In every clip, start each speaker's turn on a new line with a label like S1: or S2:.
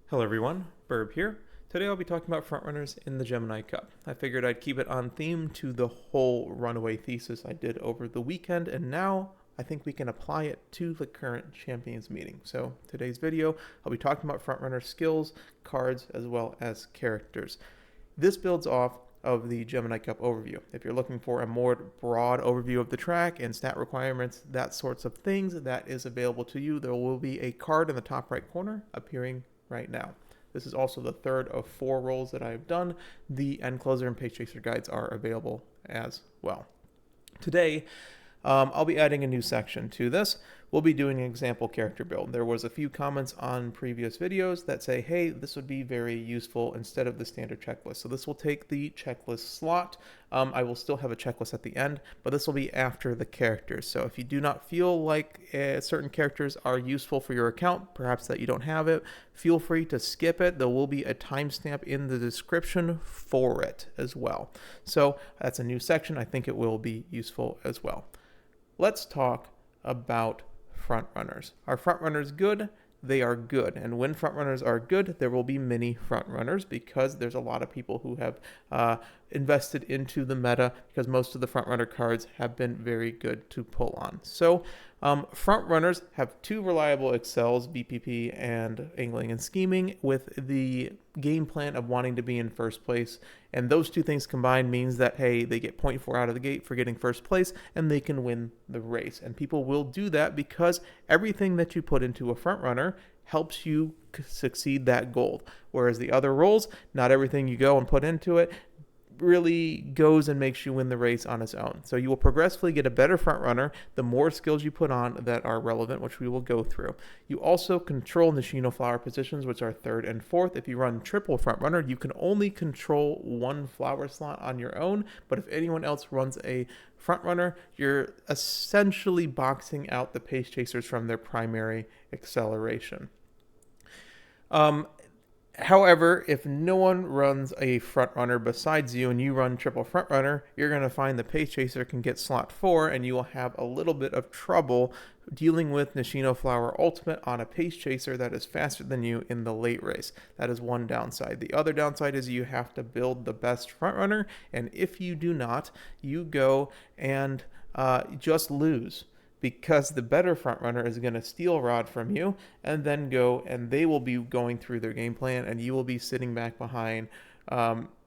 S1: Hello everyone, Burb here. Today I'll be talking about frontrunners in the Gemini Cup. I figured I'd keep it on theme to the whole Runaway thesis I did over the weekend, and now I think we can apply it to the current champions meeting. So today's video, I'll be talking about frontrunner skills, cards, as well as characters. This builds off of the Gemini Cup overview. If you're looking for a more broad overview of the track and stat requirements, that sorts of things, that is available to you. There will be a card in the top right corner appearing right now. This is also the third of 4 roles that I've done. The end closer and page chaser guides are available as well. Today, I'll be adding a new section to this. We'll be doing an example character build. There was a few comments on previous videos that say, hey, this would be very useful instead of the standard checklist. So this will take the checklist slot. I will still have a checklist at the end, but this will be after the characters. So if you do not feel like certain characters are useful for your account, perhaps that you don't have it, feel free to skip it. There will be a timestamp in the description for it as well. So that's a new section. I think it will be useful as well. Let's talk about frontrunners. Are frontrunners good? They are good. And when frontrunners are good, there will be many frontrunners because there's a lot of people who have invested into the meta because most of the frontrunner cards have been very good to pull on. So frontrunners have 2 reliable excels, BPP and angling and scheming, with the game plan of wanting to be in first place. And those 2 things combined means that, hey, they get 0.4 out of the gate for getting first place and they can win the race. And people will do that because everything that you put into a frontrunner helps you succeed that goal. Whereas the other roles, not everything you go and put into it really goes and makes you win the race on its own. So you will progressively get a better front runner the more skills you put on that are relevant, which we will go through. You also control Nishino flower positions, which are 3rd and 4th. If you run triple front runner, you can only control 1 flower slot on your own, but if anyone else runs a front runner, you're essentially boxing out the pace chasers from their primary acceleration. However, if no one runs a front runner besides you and you run triple front runner, you're going to find the pace chaser can get slot 4 and you will have a little bit of trouble dealing with Nishino Flower Ultimate on a pace chaser that is faster than you in the late race. That is one downside. The other downside is you have to build the best front runner, and if you do not, you go and just lose, because the better frontrunner is going to steal Rod from you and then go, and they will be going through their game plan and you will be sitting back behind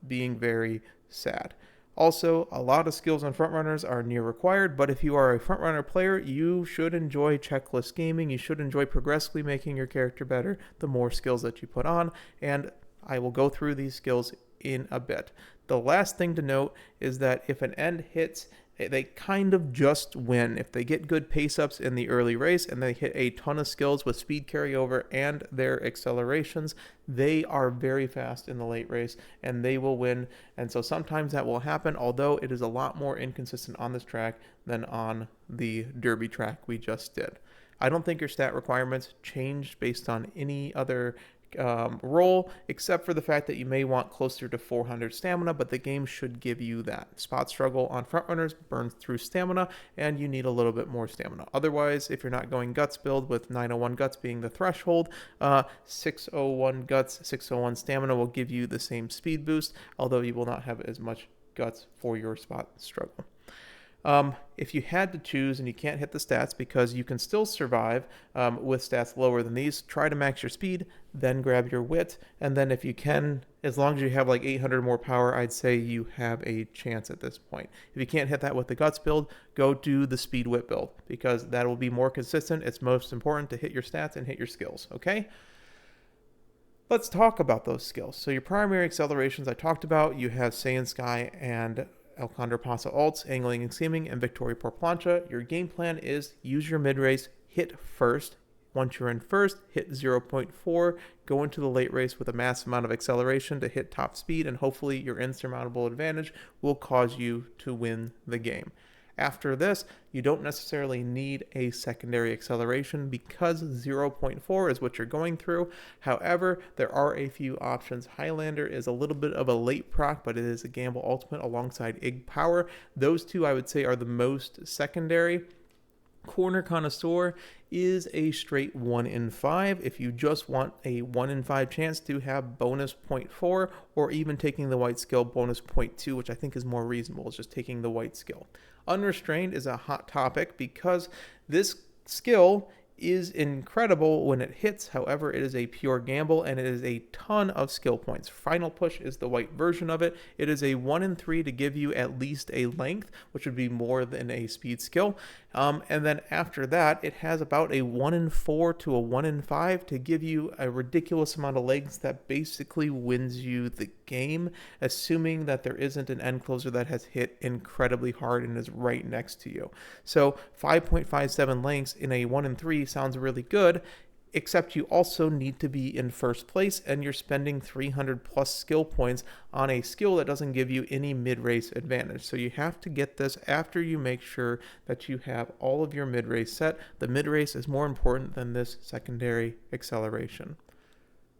S1: being very sad. Also, a lot of skills on frontrunners are near required, but if you are a frontrunner player, you should enjoy checklist gaming. You should enjoy progressively making your character better the more skills that you put on, and I will go through these skills in a bit. The last thing to note is that if an end hits, they kind of just win. If they get good pace ups in the early race and they hit a ton of skills with speed carryover and their accelerations, they are very fast in the late race and they will win. And so sometimes that will happen, although it is a lot more inconsistent on this track than on the Derby track we just did. I don't think your stat requirements changed based on any other role, except for the fact that you may want closer to 400 stamina, but the game should give you that. Spot struggle on frontrunners burns through stamina, and you need a little bit more stamina. Otherwise, if you're not going guts build with 901 guts being the threshold, 601 guts, 601 stamina will give you the same speed boost, although you will not have as much guts for your spot struggle. If you had to choose and you can't hit the stats because you can still survive with stats lower than these, try to max your speed, then grab your wit, and then if you can, as long as you have like 800 more power, I'd say you have a chance at this point. If you can't hit that with the guts build, go do the speed wit build because that will be more consistent. It's most important to hit your stats and hit your skills, okay? Let's talk about those skills. So your primary accelerations I talked about, you have Saiyan Sky and El Condor Pasa ults, angling and scheming, and Victoria por plancha. Your game plan is use your mid-race, hit first. Once you're in first, hit 0.4, go into the late race with a massive amount of acceleration to hit top speed, and hopefully your insurmountable advantage will cause you to win the game. After this, you don't necessarily need a secondary acceleration because 0.4 is what you're going through. However, there are a few options. Highlander is a little bit of a late proc, but it is a gamble ultimate alongside IG Power. Those 2 I would say are the most secondary. Corner Connoisseur is a straight 1 in 5 if you just want a 1 in 5 chance to have bonus 0.4, or even taking the white skill bonus 0.2, which I think is more reasonable. It's just taking the white skill. Unrestrained is a hot topic because this skill is incredible when it hits. However, it is a pure gamble and it is a ton of skill points. Final Push is the white version of it. It is a 1 in 3 to give you at least a length, which would be more than a speed skill. And then after that, it has about a 1 in 4 to a 1 in 5 to give you a ridiculous amount of legs that basically wins you the game, assuming that there isn't an end closer that has hit incredibly hard and is right next to you. So 5.57 lengths in a 1 in 3 sounds really good, except you also need to be in first place and you're spending 300 plus skill points on a skill that doesn't give you any mid-race advantage. So you have to get this after you make sure that you have all of your mid-race set. The mid-race is more important than this secondary acceleration.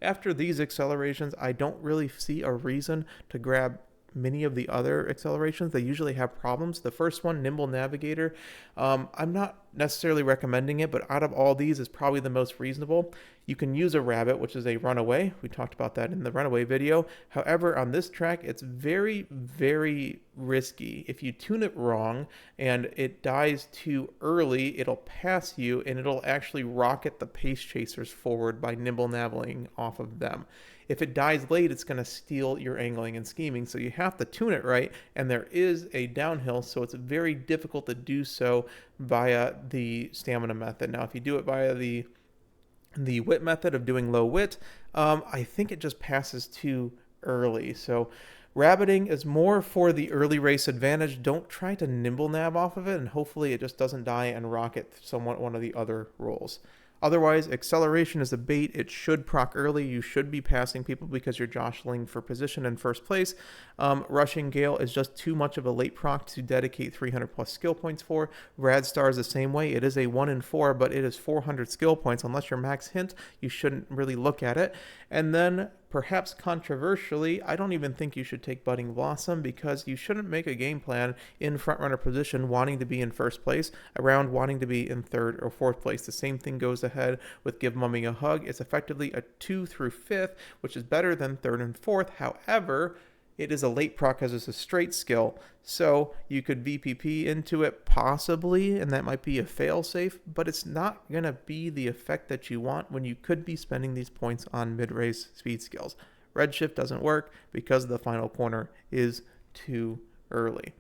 S1: After these accelerations, I don't really see a reason to grab many of the other accelerations. They usually have problems. The first one, Nimble Navigator, I'm not necessarily recommending it, but out of all these is probably the most reasonable. You can use a rabbit, which is a runaway. We talked about that in the runaway video. However, on this track, it's very, very risky. If you tune it wrong and it dies too early, it'll pass you and it'll actually rocket the pace chasers forward by nimble navigating off of them. If it dies late, it's going to steal your angling and scheming, so you have to tune it right, and there is a downhill, so it's very difficult to do so via the stamina method. Now, if you do it via the wit method of doing low wit, I think it just passes too early. So rabbiting is more for the early race advantage. Don't try to nimble nav off of it, and hopefully it just doesn't die and rocket somewhat one of the other rolls. Otherwise, acceleration is a bait. It should proc early. You should be passing people because you're jostling for position in first place. Rushing Gale is just too much of a late proc to dedicate 300 plus skill points for. Radstar is the same way. It is a 1 in 4, but it is 400 skill points. Unless you're max hint, you shouldn't really look at it. And then, perhaps controversially, I don't even think you should take Budding Blossom because you shouldn't make a game plan in frontrunner position wanting to be in first place around wanting to be in third or fourth place. The same thing goes ahead with Give Mummy a Hug. It's effectively a 2 through 5th, which is better than third and fourth. However, it is a late proc because it's a straight skill, so you could VPP into it possibly, and that might be a fail-safe, but it's not going to be the effect that you want when you could be spending these points on mid-race speed skills. Redshift doesn't work because the final corner is too early.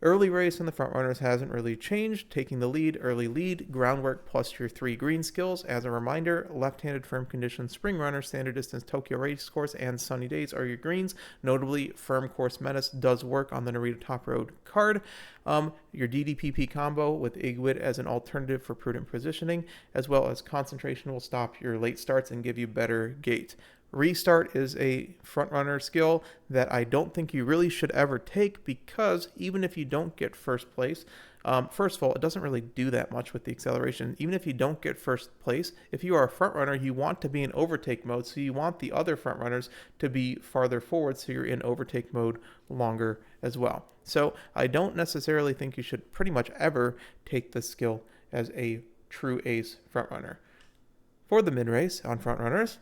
S1: Early race in the frontrunners hasn't really changed. Taking the lead, early lead, groundwork plus your 3 green skills. As a reminder, left-handed firm condition, spring runner, standard distance, Tokyo race course, and sunny days are your greens. Notably, firm course menace does work on the Narita Top Road card. Your DDPP combo with Igwit as an alternative for prudent positioning, as well as concentration will stop your late starts and give you better gait. Restart is a frontrunner skill that I don't think you really should ever take because even if you don't get first place, first of all, it doesn't really do that much with the acceleration. Even if you don't get first place, if you are a frontrunner, you want to be in overtake mode, so you want the other frontrunners to be farther forward so you're in overtake mode longer as well. So I don't necessarily think you should pretty much ever take this skill as a true ace frontrunner. For the mid-race on frontrunners,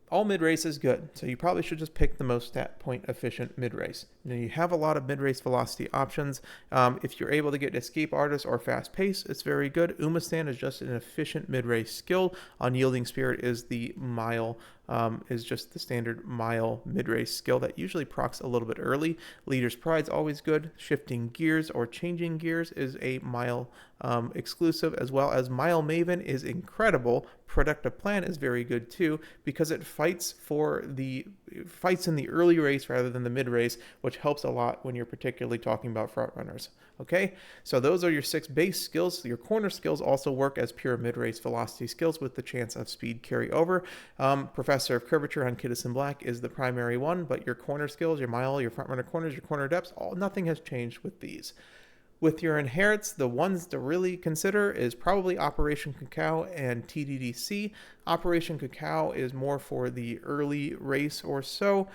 S1: all mid-race is good, so you probably should just pick the most stat point efficient mid-race. Now you have a lot of mid-race velocity options. If you're able to get escape artist or fast pace, it's very good. Umastand is just an efficient mid-race skill. Unyielding Spirit is the mile, is just the standard mile mid-race skill that usually procs a little bit early. Leader's Pride's always good. Shifting Gears or Changing Gears is a mile exclusive, as well as Mile Maven is incredible. Productive Plan is very good too because it fights in the early race rather than the mid race, which helps a lot when you're particularly talking about front runners. Okay, so those are your 6 base skills. Your corner skills also work as pure mid-race velocity skills with the chance of speed carryover. Professor of Curvature on Kidison Black is the primary one, but your corner skills, your mile, your front runner corners, your corner depths, nothing has changed with these. With your inherits, the ones to really consider is probably Operation Cacao and TDDC. Operation Cacao is more for the early race or so,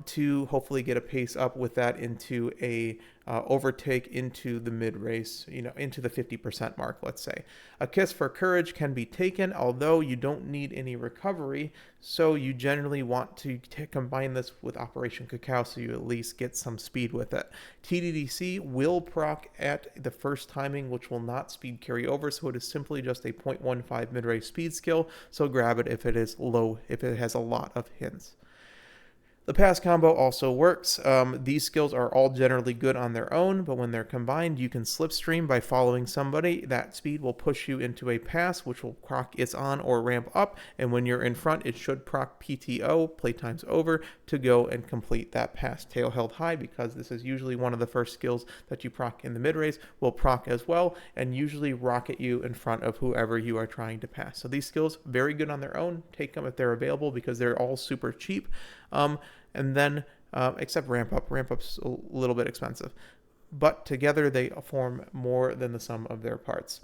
S1: to hopefully get a pace up with that into a overtake into the mid race, into the 50% mark, let's say. A Kiss for Courage can be taken, although you don't need any recovery, so you generally want to combine this with Operation Cacao so you at least get some speed with it. TDDC will proc at the first timing, which will not speed carry over, so it is simply just a 0.15 mid-race speed skill, so grab it if it is low, if it has a lot of hints. The pass combo also works. These skills are all generally good on their own, but when they're combined, you can slipstream by following somebody. That speed will push you into a pass, which will proc its on or ramp up, and when you're in front, it should proc PTO, playtime's over, to go and complete that pass. Tail held high, because this is usually one of the first skills that you proc in the mid-race, will proc as well, and usually rocket you in front of whoever you are trying to pass. So these skills, very good on their own. Take them if they're available, because they're all super cheap. And then, except ramp up. Ramp up's a little bit expensive. But together they form more than the sum of their parts.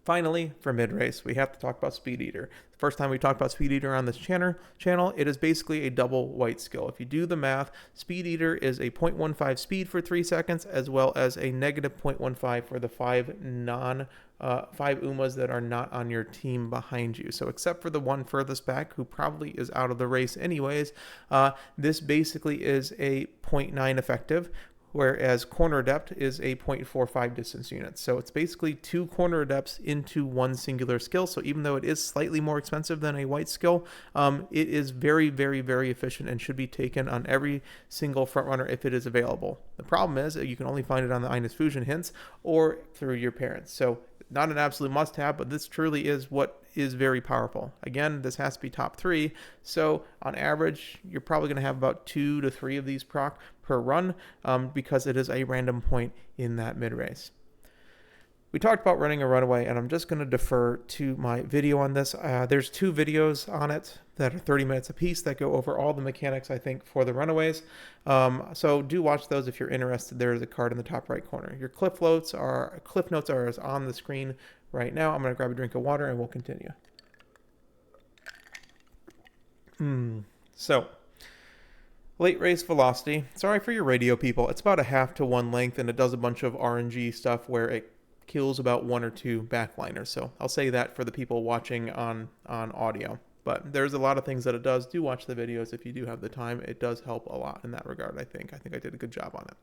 S1: Finally, for mid-race, we have to talk about Speed Eater. The first time we talked about Speed Eater on this channel, it is basically a double white skill. If you do the math, Speed Eater is a 0.15 speed for 3 seconds, as well as a negative 0.15 for the 5 Umas that are not on your team behind you. So except for the one furthest back, who probably is out of the race anyways, this basically is a 0.9 effective, whereas corner adept is a 0.45 distance unit. So it's basically 2 corner adepts into one singular skill. So even though it is slightly more expensive than a white skill, it is very, very, very efficient and should be taken on every single frontrunner if it is available. The problem is that you can only find it on the Ines Fujin hints or through your parents. So not an absolute must-have, but this truly is what is very powerful. Again, this has to be top 3, so on average, you're probably going to have about 2 to 3 of these proc per run, because it is a random point in that mid-race. We talked about running a runaway, and I'm just going to defer to my video on this. There's 2 videos on it that are 30 minutes apiece that go over all the mechanics, I think, for the runaways. So do watch those if you're interested. There is a card in the top right corner. Your cliff notes are on the screen right now. I'm going to grab a drink of water and we'll continue. So, late race velocity. Sorry for your radio people. It's about a 1/2 to 1 length, and it does a bunch of RNG stuff where it kills about 1 or 2 backliners. So I'll say that for the people watching on audio. But there's a lot of things that it does. Do watch the videos if you do have the time. It does help a lot in that regard, I think. I think I did a good job on it.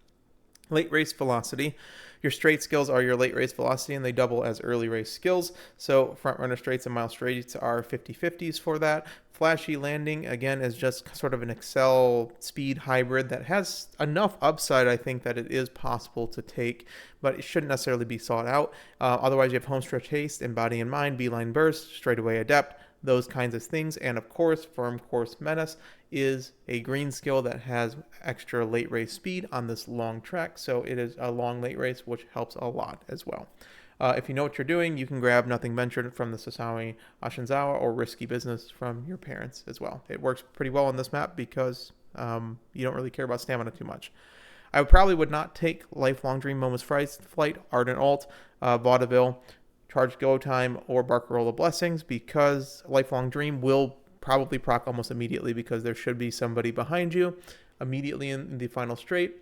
S1: Late race velocity. Your straight skills are your late race velocity, and they double as early race skills. So front runner straights and mile straights are 50-50s for that. Flashy landing, again, is just sort of an Excel speed hybrid that has enough upside, I think, that it is possible to take, but it shouldn't necessarily be sought out. Otherwise, you have homestretch haste and body and mind, beeline burst, straightaway adept, those kinds of things. And of course, firm course menace is a green skill that has extra late race speed on this long track. So it is a long late race, which helps a lot as well. If you know what you're doing, you can grab Nothing Ventured from the Sasawi Ashinzawa or Risky Business from your parents as well. It works pretty well on this map because you don't really care about stamina too much. I probably would not take Lifelong Dream, Moment's Flight, Ardent Alt, Vaudeville, Charged Go Time, or Barcarola Blessings, because Lifelong Dream will probably proc almost immediately because there should be somebody behind you immediately in the final straight.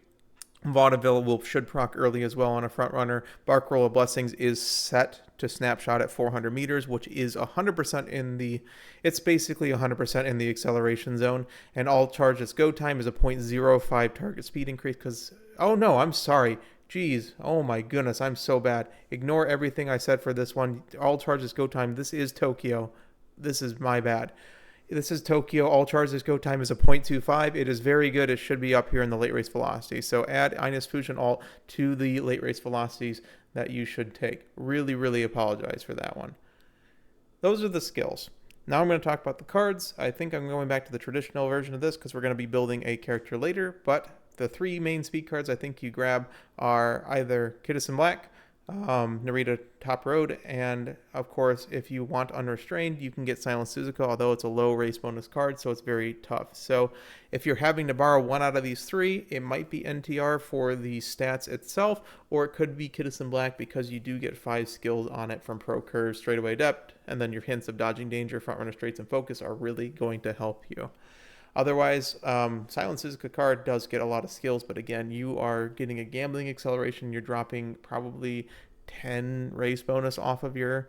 S1: Vaudeville should proc early as well on a front runner. Barcarola Blessings is set to snapshot at 400 meters, which is 100% it's basically 100% in the acceleration zone. And all charges go time is a 0.05 target speed increase because, oh no, I'm sorry. Geez, oh my goodness, I'm so bad. Ignore everything I said for this one. All charges go time. This is Tokyo. This is my bad. This is Tokyo. All charges go time is a 0.25. It is very good. It should be up here in the late race velocity. So add Ines Fujin alt to the late race velocities that you should take. Really, really apologize for that one. Those are the skills. Now I'm going to talk about the cards. I think I'm going back to the traditional version of this because we're going to be building a character later. But the 3 main speed cards I think you grab are either Kidison Black, Narita Top Road, and of course, if you want Unrestrained, you can get Silent Suzuka, although it's a low race bonus card, so it's very tough. So if you're having to borrow one out of these three, it might be NTR for the stats itself, or it could be Kidison Black because you do get 5 skills on it from Pro Curve, Straightaway Adept, and then your hints of Dodging Danger, Front Runner Straights, and Focus are really going to help you. Otherwise, Silent Suzuka card does get a lot of skills, but again, you are getting a gambling acceleration. You're dropping probably 10 race bonus off of your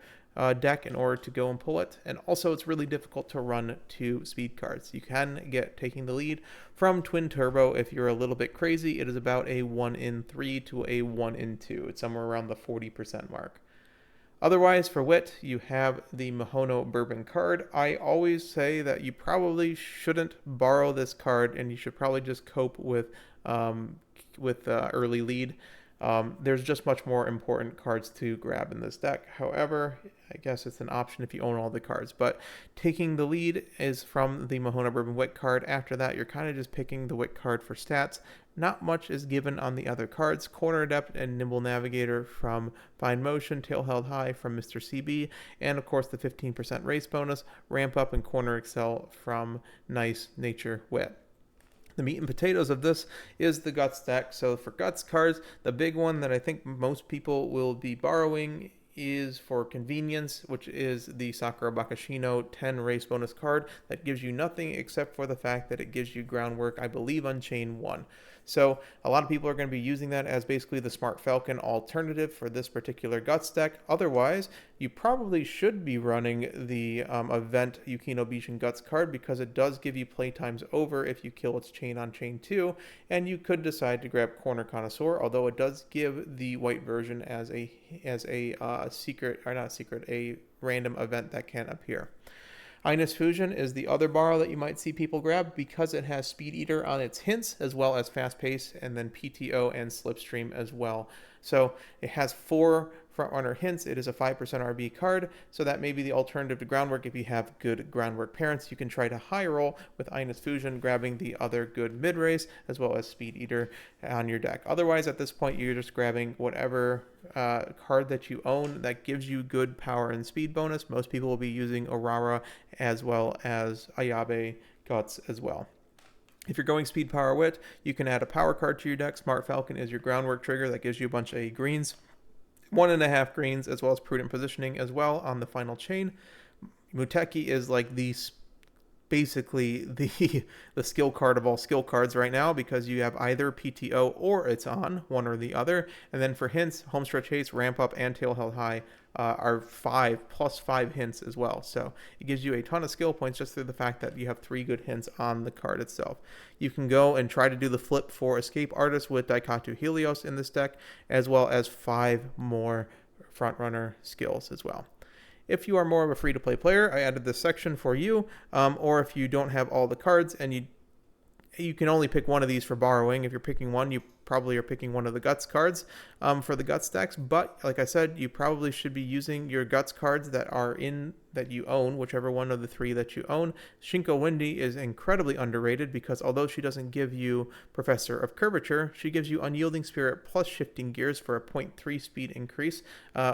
S1: deck in order to go and pull it. And also, it's really difficult to run 2 speed cards. You can get Taking the Lead from Twin Turbo if you're a little bit crazy. It is about a 1 in 3 to a 1 in 2. It's somewhere around the 40% mark. Otherwise, for wit, you have the Mihono Bourbon card. I always say that you probably shouldn't borrow this card, and you should probably just cope with early lead. There's just much more important cards to grab in this deck. However, I guess it's an option if you own all the cards. But Taking the Lead is from the Mihono Bourbon Wit card. After that, you're kind of just picking the Wit card for stats. Not much is given on the other cards. Corner Adept and Nimble Navigator from Fine Motion, Tail Held High from Mr. CB, and of course the 15% race bonus, Ramp Up and Corner Excel from Nice Nature Wit. The meat and potatoes of this is the Guts deck. So for Guts cards, the big one that I think most people will be borrowing is for convenience, which is the Sakura Bakashino 10 race bonus card that gives you nothing except for the fact that it gives you groundwork, I believe, on chain 1. So a lot of people are going to be using that as basically the Smart Falcon alternative for this particular Guts deck. Otherwise, you probably should be running the event Yukino Bishin Guts card because it does give you playtimes over if you kill its chain on chain 2, and you could decide to grab Corner Connoisseur, although it does give the white version as a secret, or not secret, a random event that can appear. Ines Fujin is the other borrow that you might see people grab because it has Speed Eater on its hints as well as Fast Pace, and then PTO and Slipstream as well. So it has 4 Frontrunner hints. It is a 5% RB card, so that may be the alternative to Groundwork. If you have good Groundwork parents, you can try to high roll with Ines Fujin, grabbing the other good mid-race as well as Speed Eater on your deck. Otherwise, at this point, you're just grabbing whatever card that you own that gives you good power and speed bonus. Most people will be using Aurora as well as Ayabe Guts as well. If you're going Speed Power Wit, you can add a power card to your deck. Smart Falcon is your Groundwork trigger that gives you a bunch of greens. 1.5 greens, as well as Prudent Positioning as well on the final chain. Muteki is like basically the skill card of all skill cards right now, because you have either PTO or it's on, one or the other. And then for hints, Homestretch Haste, Ramp Up, and Tail Held High are 5 plus 5 hints as well. So it gives you a ton of skill points just through the fact that you have 3 good hints on the card itself. You can go and try to do the flip for Escape Artist with Daikatu Helios in this deck, as well as 5 more Frontrunner skills as well. If you are more of a free-to-play player, I added this section for you, or if you don't have all the cards and you can only pick one of these for borrowing. If you're picking one, you probably are picking one of the Guts cards for the Guts decks. But like I said, you probably should be using your Guts cards that you own, whichever one of the 3 that you own. Shinko Wendy is incredibly underrated because although she doesn't give you Professor of Curvature, she gives you Unyielding Spirit plus Shifting Gears for a 0.3 speed increase,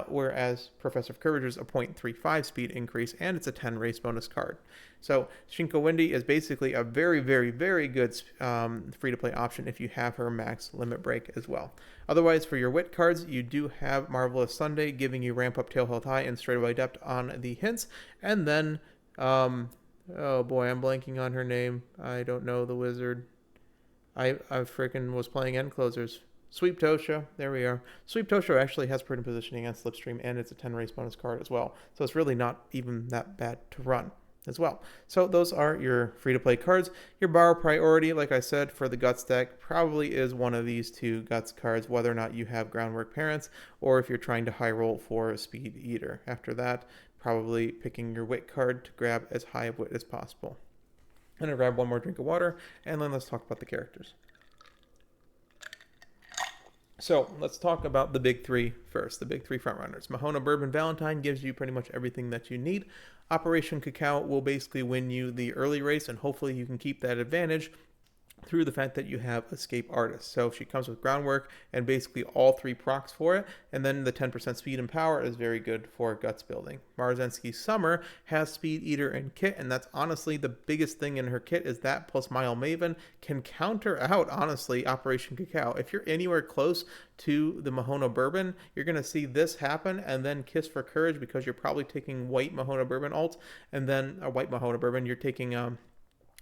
S1: whereas Professor of Curvature is a 0.35 speed increase, and it's a 10 race bonus card. So Shinko Wendy is basically a very, very, very good free-to-play option if you have her max limit break as well. Otherwise, for your Wit cards, you do have Marvelous Sunday giving you Ramp Up, Tail Held High, and Straightaway Adept on the hints. And then, oh boy, I'm blanking on her name. I don't know the wizard. I freaking was playing End Closers. Sweep Tosha, there we are. Sweep Tosha actually has Prudent Positioning and Slipstream, and it's a 10 race bonus card as well. So it's really not even that bad to run as well. So those are your free-to-play cards. Your borrow priority, like I said, for the Guts deck probably is one of these 2 Guts cards, whether or not you have Groundwork parents or if you're trying to high roll for a Speed Eater. After that, probably picking your Wit card to grab as high of Wit as possible. I'm going to grab one more drink of water, and then let's talk about the characters. So let's talk about the big 3 first, the big 3 frontrunners. Mihono Bourbon Valentine gives you pretty much everything that you need. Operation Cacao will basically win you the early race, and hopefully you can keep that advantage through the fact that you have Escape Artist. So she comes with Groundwork and basically all 3 procs for it, and then the 10% speed and power is very good for guts building. Marzensky Summer has Speed Eater and Kit, and that's honestly the biggest thing in her kit is that plus Mile Maven can counter out, honestly, Operation Cacao. If you're anywhere close to the Mahona Bourbon, you're going to see this happen, and then Kiss for Courage because you're probably taking white Mahona Bourbon ult, and then a white Mahona Bourbon, you're taking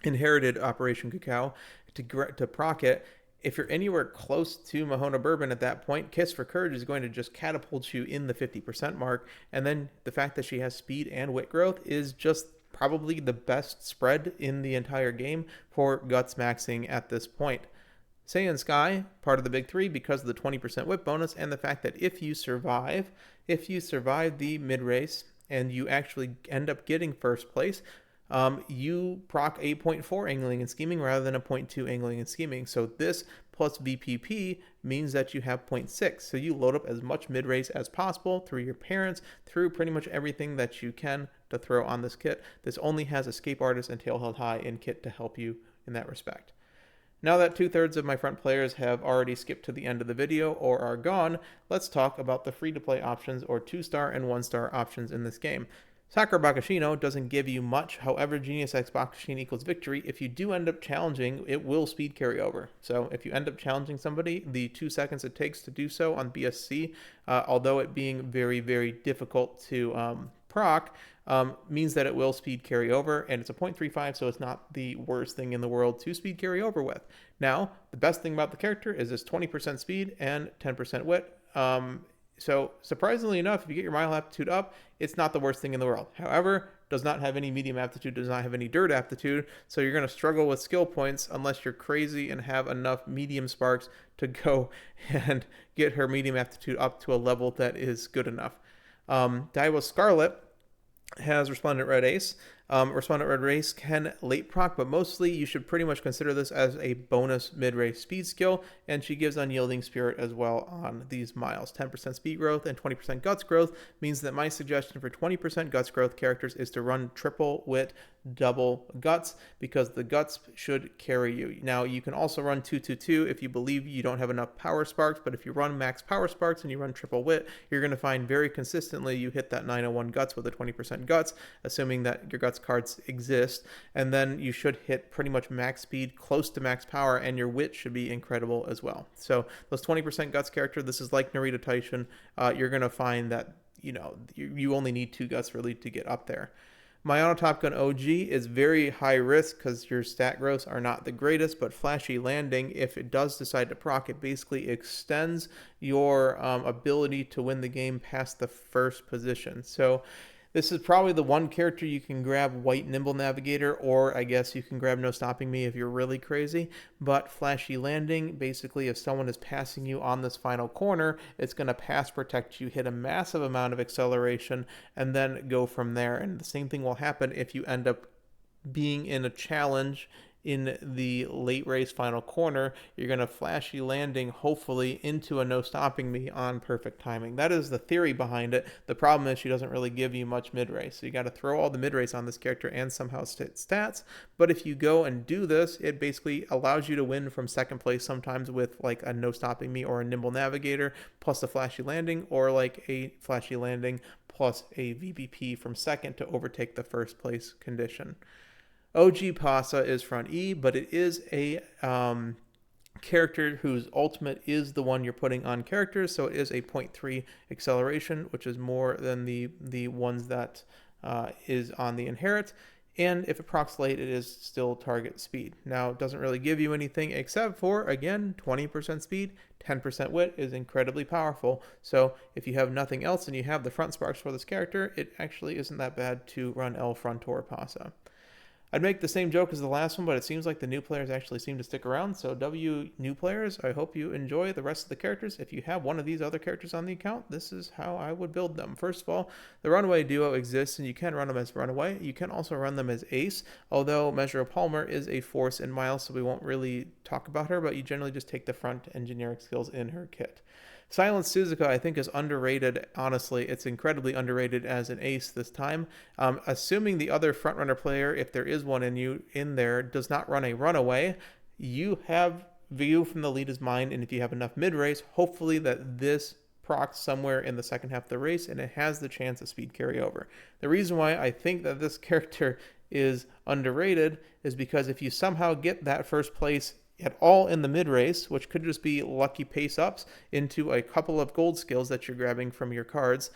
S1: inherited Operation Cacao to proc it. If you're anywhere close to Mahona Bourbon at that point, Kiss for Courage is going to just catapult you in the 50% mark. And then the fact that she has speed and wit growth is just probably the best spread in the entire game for guts maxing at this point. Saiyan Sky, part of the big 3 because of the 20% whip bonus and the fact that if you survive the mid race and you actually end up getting first place, you proc a 0.4 angling and scheming rather than a 0.2 angling and scheming. So this plus VPP means that you have 0.6. So you load up as much mid-race as possible through your parents, through pretty much everything that you can to throw on this kit. This only has Escape Artist and Tail Held High in kit to help you in that respect. Now that 2/3 of my front players have already skipped to the end of the video or are gone, let's talk about the free-to-play options or 2-star and 1-star options in this game. Sakura Bakashino doesn't give you much, however Genius X Bakashino equals victory. If you do end up challenging, it will speed carry over. So if you end up challenging somebody, the 2 seconds it takes to do so on BSC, although it being very, very difficult to proc, means that it will speed carry over, and it's a 0.35, so it's not the worst thing in the world to speed carry over with. Now, the best thing about the character is this 20% speed and 10% wit. So surprisingly enough, if you get your mile aptitude up, it's not the worst thing in the world. However, does not have any medium aptitude, does not have any dirt aptitude, so you're going to struggle with skill points unless you're crazy and have enough medium sparks to go and get her medium aptitude up to a level that is good enough. Daiwa Scarlet has Resplendent Red Ace. Resplendent Red Race can late proc, but mostly you should pretty much consider this as a bonus mid-race speed skill, and she gives Unyielding Spirit as well on these miles. 10% speed growth and 20% guts growth means that my suggestion for 20% guts growth characters is to run triple wit, double guts, because the guts should carry you. Now, you can also run 2-2-2 if you believe you don't have enough power sparks, but if you run max power sparks and you run triple wit, you're going to find very consistently you hit that 901 guts with a 20% guts, assuming that your guts cards exist, and then you should hit pretty much max speed, close to max power, and your wit should be incredible as well. So those 20% guts character, this is like Narita Taishin, you're going to find that you only need 2 guts really to get up there. Mayano Top Gun OG is very high risk because your stat growths are not the greatest, but Flashy Landing, if it does decide to proc, it basically extends your ability to win the game past the first position. So this is probably the one character you can grab White Nimble Navigator, or I guess you can grab No Stopping Me if you're really crazy. But Flashy Landing, basically if someone is passing you on this final corner, it's going to pass protect you, hit a massive amount of acceleration, and then go from there. And the same thing will happen if you end up being in a challenge in the late race final corner. You're going to Flashy Landing, hopefully, into a No Stopping Me on perfect timing. That is the theory behind it. The problem is she doesn't really give you much mid-race. So you got to throw all the mid-race on this character and somehow stats. But if you go and do this, it basically allows you to win from second place sometimes with like a No Stopping Me or a Nimble Navigator plus a Flashy Landing, or like a Flashy Landing plus a VBP from second to overtake the first place condition. OG Pasa is front E, but it is a character whose ultimate is the one you're putting on characters, so it is a 0.3 acceleration, which is more than the ones that is on the inherit. And if it procs late, it is still target speed. Now, it doesn't really give you anything except for, again, 20% speed, 10% wit is incredibly powerful. So if you have nothing else and you have the front sparks for this character, it actually isn't that bad to run El Frontor Pasa. I'd make the same joke as the last one, but it seems like the new players actually seem to stick around. So W new players, I hope you enjoy the rest of the characters. If you have one of these other characters on the account, this is how I would build them. First of all, the Runaway duo exists, and you can run them as Runaway. You can also run them as Ace, although Measure of Palmer is a force in Miles, so we won't really talk about her, but you generally just take the front and generic skills in her kit. Silent Suzuka, I think, is underrated. Honestly, it's incredibly underrated as an ace this time. Assuming the other frontrunner player, if there is one in there, does not run a Runaway, you have view from the lead is mine, and if you have enough mid-race, hopefully that this procs somewhere in the second half of the race, and it has the chance of speed carryover. The reason why I think that this character is underrated is because if you somehow get that first place at all in the mid-race, which could just be lucky pace-ups into a couple of gold skills that you're grabbing from your cards.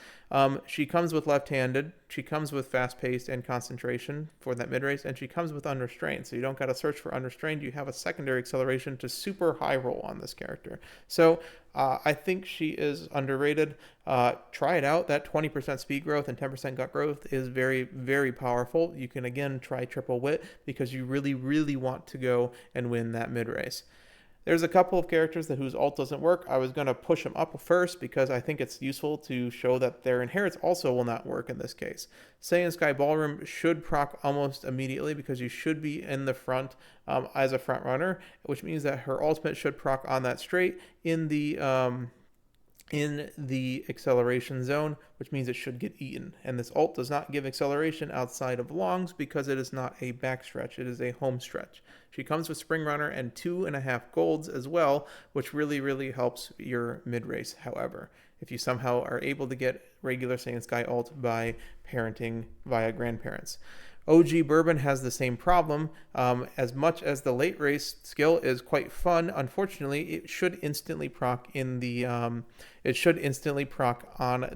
S1: She comes with left-handed, she comes with fast-paced and concentration for that mid-race, and she comes with unrestrained, so you don't got to search for unrestrained. You have a secondary acceleration to super high roll on this character. So I think she is underrated. Try it out. That 20% speed growth and 10% gut growth is very, very powerful. You can, again, try triple wit because you really, really want to go and win that mid-race. There's a couple of characters that whose ult doesn't work. I was going to push them up first because I think it's useful to show that their inherits also will not work in this case. Saiyan Sky Ballroom should proc almost immediately because you should be in the front as a front runner, which means that her ultimate should proc on that straight in the acceleration zone, which means it should get eaten. And this ult does not give acceleration outside of longs because it is not a backstretch, it is a home stretch. She comes with Spring Runner and 2.5 golds as well, which really, really helps your mid-race, however, if you somehow are able to get regular Saiyan Sky ult by parenting via grandparents. OG Bourbon has the same problem. As much as the late race skill is quite fun, unfortunately, it should instantly proc on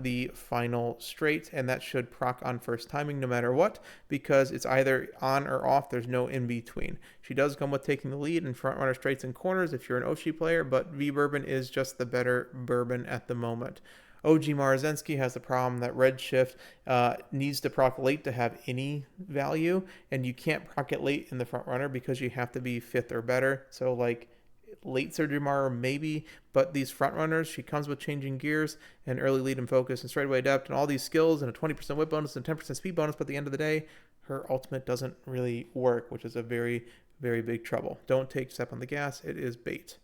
S1: the final straight, and that should proc on first timing no matter what, because it's either on or off. There's no in between. She does come with taking the lead in front runner straights and corners if you're an Oshi player, but V Bourbon is just the better bourbon at the moment. OG Marzensky has the problem that Redshift needs to proc late to have any value, and you can't proc it late in the front runner because you have to be 5th or better. So like late Surgery Mara maybe, but these front runners, she comes with changing gears and early lead and focus and straightaway adept and all these skills and a 20% whip bonus and 10% speed bonus, but at the end of the day, her ultimate doesn't really work, which is a very, very big trouble. Don't take step on the gas, it is bait.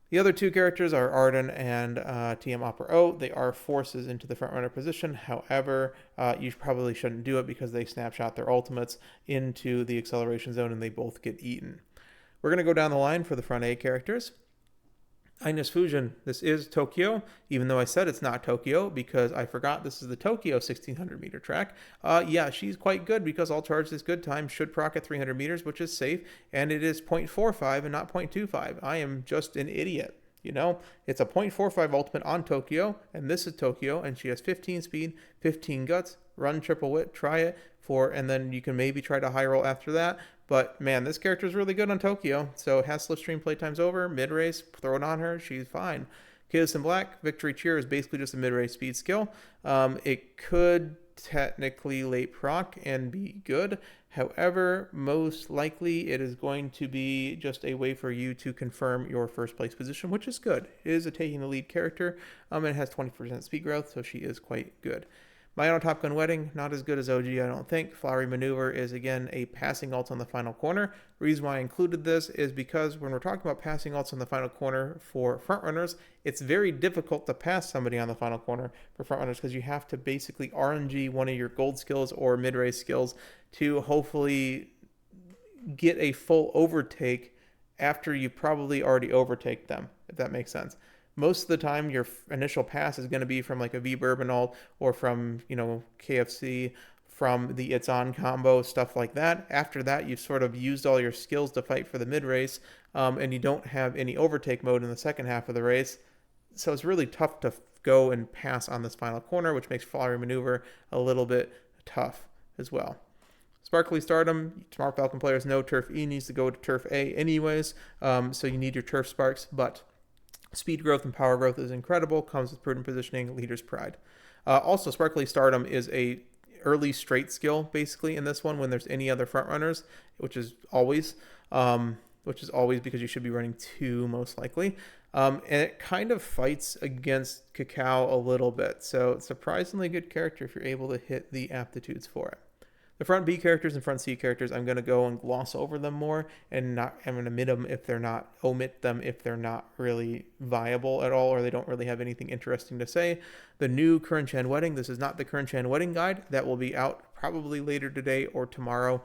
S1: The other two characters are Arden and TM Opera O. They are forces into the front runner position. However, you probably shouldn't do it because they snapshot their ultimates into the acceleration zone and they both get eaten. We're going to go down the line for the front A characters. Ines Fujin, this is Tokyo, even though I said it's not Tokyo because I forgot this is the Tokyo 1600 meter track. Yeah, she's quite good because I'll charge this good time, should proc at 300 meters, which is safe, and it is 0.45 and not 0.25. I am just an idiot. You know, it's a 0.45 ultimate on Tokyo, and this is Tokyo, and she has 15 speed, 15 guts, run triple wit, try it, and then you can maybe try to high roll after that. But man, this character is really good on Tokyo, so it has slipstream playtime's over, mid-race, throw it on her, she's fine. Chaos in Black, Victory Cheer is basically just a mid-race speed skill. It could technically late proc and be good. However, most likely it is going to be just a way for you to confirm your first place position, which is good. It is a taking the lead character. It has 20% speed growth, so she is quite good. My own Top Gun Wedding, not as good as OG, I don't think. Flowery Maneuver is, again, a passing ult on the final corner. The reason why I included this is because when we're talking about passing ults on the final corner for frontrunners, it's very difficult to pass somebody on the final corner for frontrunners because you have to basically RNG one of your gold skills or mid-race skills to hopefully get a full overtake after you probably already overtake them, if that makes sense. Most of the time, your initial pass is going to be from like a V Bourbon ult or from, KFC, from the It's On combo, stuff like that. After that, you've sort of used all your skills to fight for the mid-race, and you don't have any overtake mode in the second half of the race. So it's really tough to go and pass on this final corner, which makes Flowery Maneuver a little bit tough as well. Sparkly Stardom, Smart Falcon players know Turf E needs to go to Turf A anyways, so you need your Turf Sparks, but speed growth and power growth is incredible, comes with prudent positioning, leader's pride. Also, Sparkly Stardom is a early straight skill, basically, in this one when there's any other front runners, which is always because you should be running 2 most likely. And it kind of fights against Cacao a little bit, so surprisingly good character if you're able to hit the aptitudes for it. The front B characters and front C characters, I'm going to go and gloss over them more and I'm going to omit them if they're not really viable at all or they don't really have anything interesting to say. The new Curren Wedding, this is not the Curren Wedding guide. That will be out probably later today or tomorrow.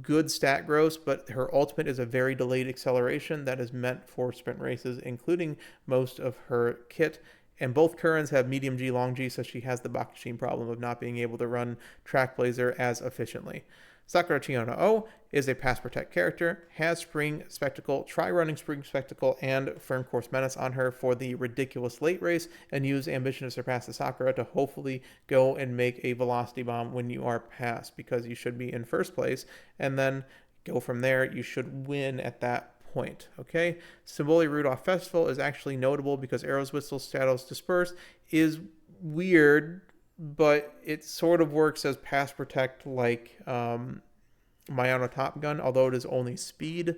S1: Good stat growth, but her ultimate is a very delayed acceleration that is meant for sprint races, including most of her kit. And both Currens have medium G, long G, so she has the Bakushin problem of not being able to run Track Blazer as efficiently. Sakura Chiyono O is a Pass Protect character, has Spring Spectacle, try running Spring Spectacle and Firm Course Menace on her for the ridiculous late race, and use Ambition to Surpass the Sakura to hopefully go and make a Velocity Bomb when you are passed, because you should be in first place, and then go from there. You should win at that point. Okay, Symboli Rudolph Festival is actually notable because Arrows, Whistles, Shadows, Disperse is weird, but it sort of works as Pass Protect like Mayana Top Gun, although it is only speed,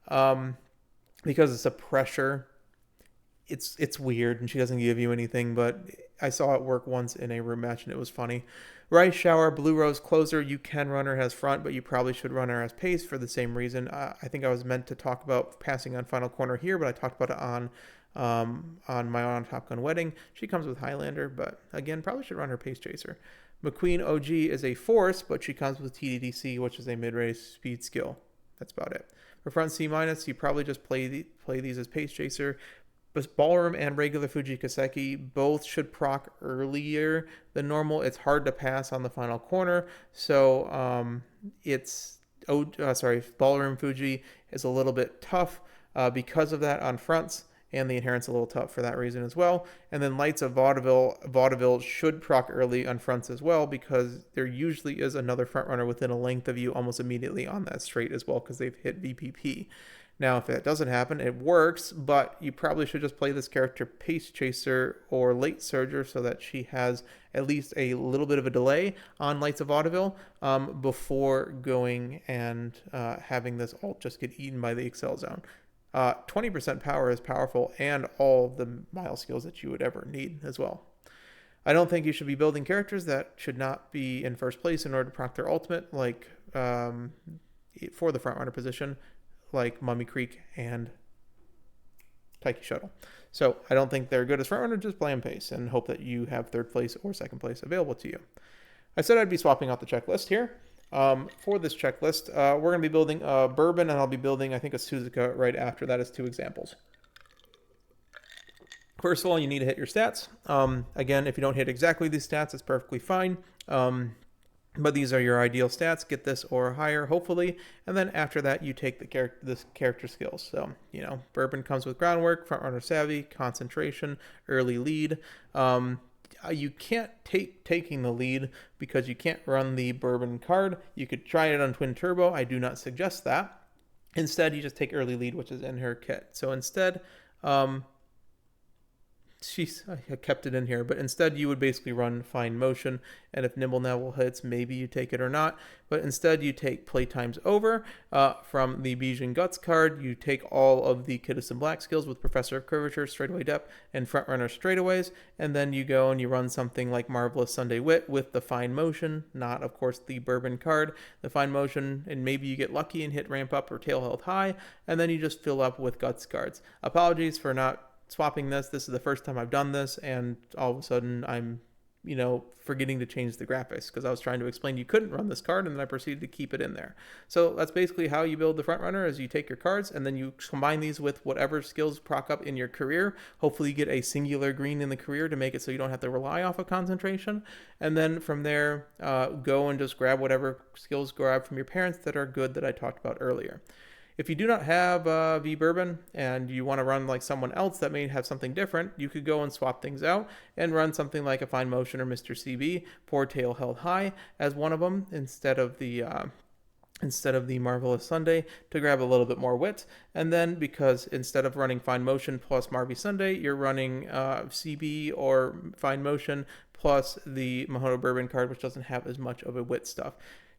S1: because it's a pressure. It's weird, and she doesn't give you anything, but I saw it work once in a room match, and it was funny. Rice Shower, Blue Rose Closer, you can run her as front, but you probably should run her as pace for the same reason. I think I was meant to talk about passing on Final Corner here, but I talked about it on my own Top Gun Wedding. She comes with Highlander, but again, probably should run her Pace Chaser. McQueen OG is a force, but she comes with TDDC, which is a mid-race speed skill. That's about it. For front C-, you probably just play these as Pace Chaser. But Ballroom and regular Fuji Kaseki both should proc earlier than normal. It's hard to pass on the final corner, so Ballroom Fuji is a little bit tough because of that on fronts, and the inherent's a little tough for that reason as well. And then Lights of Vaudeville should proc early on fronts as well, because there usually is another front runner within a length of you almost immediately on that straight as well, because they've hit VPP. Now, if that doesn't happen, it works, but you probably should just play this character Pace Chaser or Late Surger so that she has at least a little bit of a delay on Lights of Vaudeville before going and having this ult just get eaten by the Excel Zone. 20% power is powerful, and all the mile skills that you would ever need as well. I don't think you should be building characters that should not be in first place in order to proc their ultimate, like for the front runner position, like Mummy Creek and Taiki Shuttle. So I don't think they're good as front runner. Just play them pace and hope that you have third place or second place available to you. I said I'd be swapping out the checklist here. For this checklist, we're going to be building a Bourbon, and I'll be building, I think, a Suzuka right after that as two examples. First of all, you need to hit your stats. Again, if you don't hit exactly these stats, it's perfectly fine. But these are your ideal stats. Get this or higher, hopefully. And then after that, you take the character skills. So, Bourbon comes with groundwork, front runner savvy, concentration, early lead. You can't taking the lead because you can't run the Bourbon card. You could try it on Twin Turbo. I do not suggest that. Instead, you just take early lead, which is in her kit. So instead, I kept it in here, but instead you would basically run Fine Motion, and if Nimble Neville hits, maybe you take it or not, but instead you take Playtime's Over from the Bijan Guts card. You take all of the Kiddison Black skills with Professor of Curvature, Straightaway Depth, and Frontrunner Straightaways, and then you go and you run something like Marvelous Sunday Wit with the Fine Motion, not, of course, the Bourbon card, the Fine Motion, and maybe you get lucky and hit Ramp Up or Tail Held High, and then you just fill up with Guts cards. Apologies for not swapping this. This is the first time I've done this, and all of a sudden I'm forgetting to change the graphics because I was trying to explain you couldn't run this card, and then I proceeded to keep it in there. So that's basically how you build the front runner, is you take your cards and then you combine these with whatever skills proc up in your career. Hopefully you get a singular green in the career to make it so you don't have to rely off of concentration, and then from there go and just grab whatever skills grab from your parents that are good that I talked about earlier. If you do not have V Bourbon and you want to run like someone else that may have something different, you could go and swap things out and run something like a Fine Motion or Mr. CB for Tail Held High as one of them instead of the Marvelous Sunday to grab a little bit more wit. And then because instead of running Fine Motion plus Marvy Sunday, you're running CB or Fine Motion plus the Mahono Bourbon card, which doesn't have as much of a wit stuff.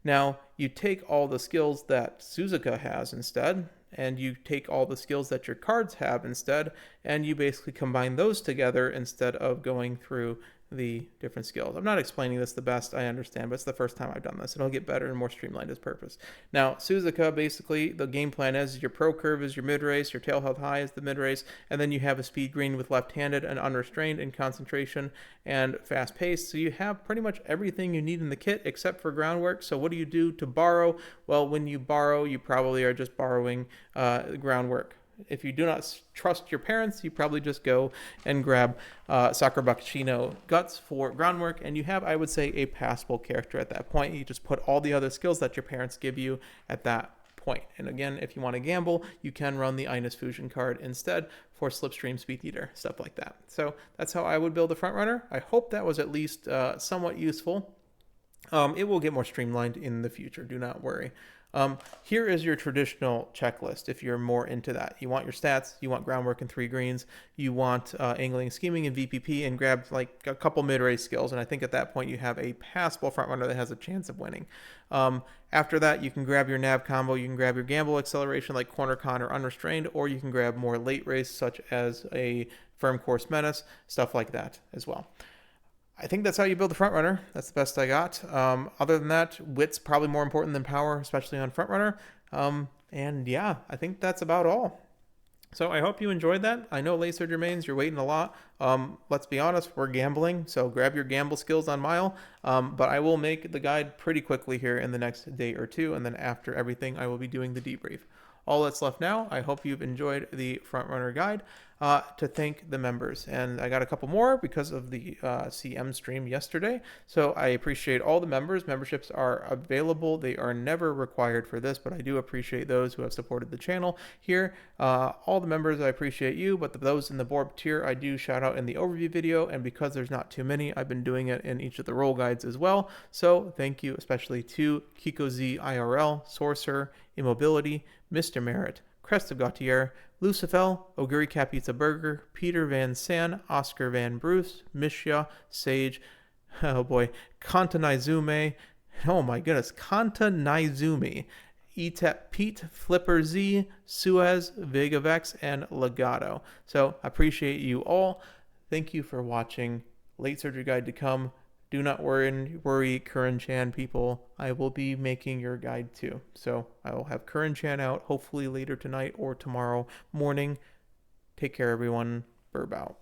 S1: Now, you take all the skills that Suzuka has instead, and you take all the skills that your cards have instead, and you basically combine those together instead of going through the different skills. I'm not explaining this the best, I understand, but it's the first time I've done this. It'll get better and more streamlined as purpose. Now, Suzuka, basically, the game plan is your pro curve is your mid race, your tail held high is the mid race, and then you have a speed green with left-handed and unrestrained and concentration and fast pace. So you have pretty much everything you need in the kit except for groundwork. So what do you do to borrow? Well, when you borrow, you probably are just borrowing groundwork. If you do not trust your parents, you probably just go and grab Sakura Guts for groundwork, and you have, I would say, a passable character at that point. You just put all the other skills that your parents give you at that point. And again, if you want to gamble, you can run the Ines Fujin card instead for Slipstream, Speed Eater, stuff like that. So that's how I would build a front runner. I hope that was at least somewhat useful. It will get more streamlined in the future, do not worry. Here is your traditional checklist if you're more into that. You want your stats, you want groundwork and 3 greens, you want angling, scheming, and VPP, and grab like a couple mid-race skills, and I think at that point you have a passable frontrunner that has a chance of winning. After that, you can grab your nav combo, you can grab your gamble acceleration like corner con or unrestrained, or you can grab more late race such as a firm course menace, stuff like that as well. I think that's how you build a front runner. That's the best I got. Other than that, wit's probably more important than power, especially on front runner. And yeah, I think that's about all. So I hope you enjoyed that. I know late surge remains, you're waiting a lot. Let's be honest, we're gambling, so grab your gamble skills on Mile. But I will make the guide pretty quickly here in the next day or two, and then after everything, I will be doing the debrief. All that's left now, I hope you've enjoyed the Frontrunner guide, to thank the members. And I got a couple more because of the CM stream yesterday. So I appreciate all the members. Memberships are available. They are never required for this, but I do appreciate those who have supported the channel here. All the members, I appreciate you, but those in the board tier, I do shout out in the overview video. And because there's not too many, I've been doing it in each of the role guides as well. So thank you especially to Kiko Z IRL, Sorcerer, Immobility, Mr. Merritt, Crest of Gautier, Lucifel, Oguri Cat Pizza Burger, Peter Van San, Oscar Van Bruce, Mishya, Sage, oh boy, Kantanaizume, oh my goodness, Kantanaizume, Etep Pete, Flipper Z, Suez, Vegavex, and Legato. So I appreciate you all. Thank you for watching. Late Surgery Guide to come. Do not worry, Curren-chan people. I will be making your guide too. So I will have Curren-chan out hopefully later tonight or tomorrow morning. Take care, everyone. Burb out.